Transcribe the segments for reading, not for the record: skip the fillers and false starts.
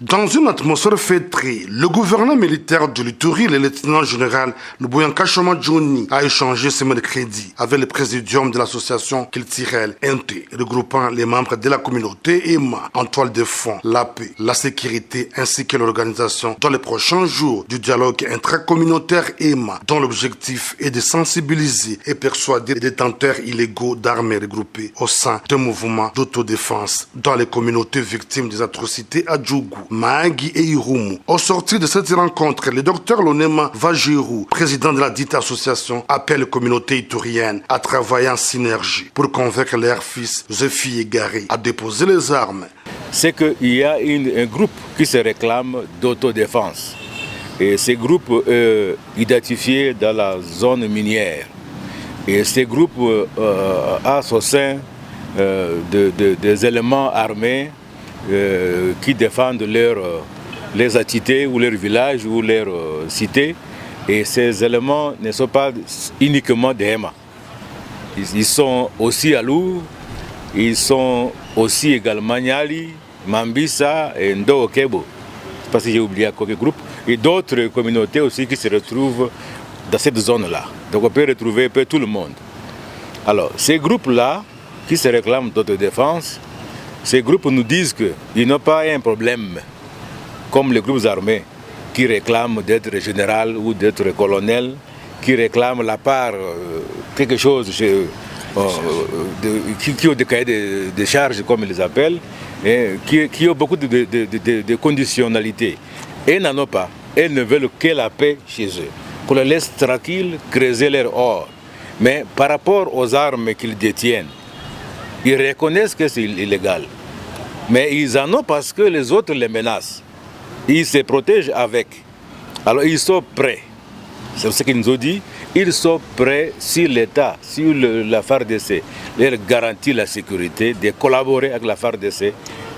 Dans une atmosphère fêtrée, le gouverneur militaire de l'Ituri, le lieutenant-général Luboyanka Choma Johnny, a échangé ce mercredi avec le présidium de l'association Kiltirel NT, regroupant les membres de la communauté EMA en toile de fond, la paix, la sécurité ainsi que l'organisation dans les prochains jours du dialogue intracommunautaire EMA, dont l'objectif est de sensibiliser et persuader les détenteurs illégaux d'armes regroupées au sein d'un mouvement d'autodéfense dans les communautés victimes des atrocités à Djougou, Mahagi et Irumu. Au sortir de cette rencontre, le docteur Lonema Vagirou, président de la dite association, appelle les communautés ituriennes à travailler en synergie pour convaincre leurs fils, leurs filles égarées à déposer les armes. C'est qu'il y a un groupe qui se réclame d'autodéfense. Et ce groupe est identifié dans la zone minière. Et ce groupe a au sein des éléments armés qui défendent leurs entités ou leurs villages ou leurs cités. Et ces éléments ne sont pas uniquement des EMA. Ils sont aussi Alou, ils sont aussi également Nyali, Mambisa et Ndo Kebo. Je ne sais pas si j'ai oublié quelques groupes. Et d'autres communautés aussi qui se retrouvent dans cette zone-là. Donc on peut retrouver un peu tout le monde. Alors ces groupes-là qui se réclament d'autodéfense, ces groupes nous disent qu'ils n'ont pas un problème comme les groupes armés qui réclament d'être général ou d'être colonel, qui réclament la part, quelque chose, qui ont des cahiers de charges comme ils les appellent, et qui ont beaucoup de conditionnalités. Elles n'en ont pas. Elles ne veulent que la paix chez eux. Qu'on les laisse tranquilles, creuser leur or. Mais par rapport aux armes qu'ils détiennent, ils reconnaissent que c'est illégal. Mais ils en ont parce que les autres les menacent. Ils se protègent avec. Alors ils sont prêts. C'est ce qu'ils nous ont dit. Ils sont prêts, si l'État, si la FARDC leur garantit la sécurité, de collaborer avec la FARDC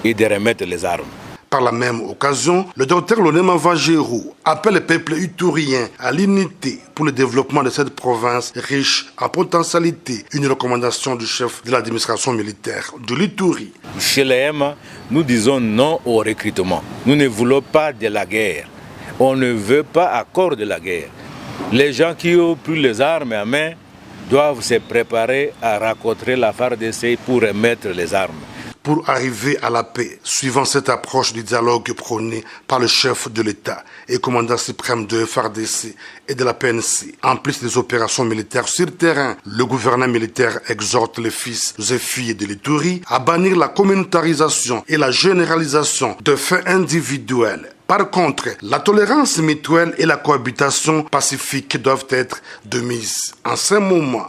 et de remettre les armes. Par la même occasion, le docteur Lonema Vagirou appelle le peuple iturien à l'unité pour le développement de cette province riche en potentialité. Une recommandation du chef de l'administration militaire de l'Ituri. Chez les EMA, nous disons non au recrutement. Nous ne voulons pas de la guerre. On ne veut pas accord de la guerre. Les gens qui ont pris les armes en main doivent se préparer à rencontrer la FARDC pour remettre les armes. Pour arriver à la paix, suivant cette approche du dialogue prôné par le chef de l'État et commandant suprême de FARDC et de la PNC, en plus des opérations militaires sur terrain, le gouvernement militaire exhorte les fils et filles de l'Ituri à bannir la communautarisation et la généralisation de faits individuels. Par contre, la tolérance mutuelle et la cohabitation pacifique doivent être de mise. En ce moment,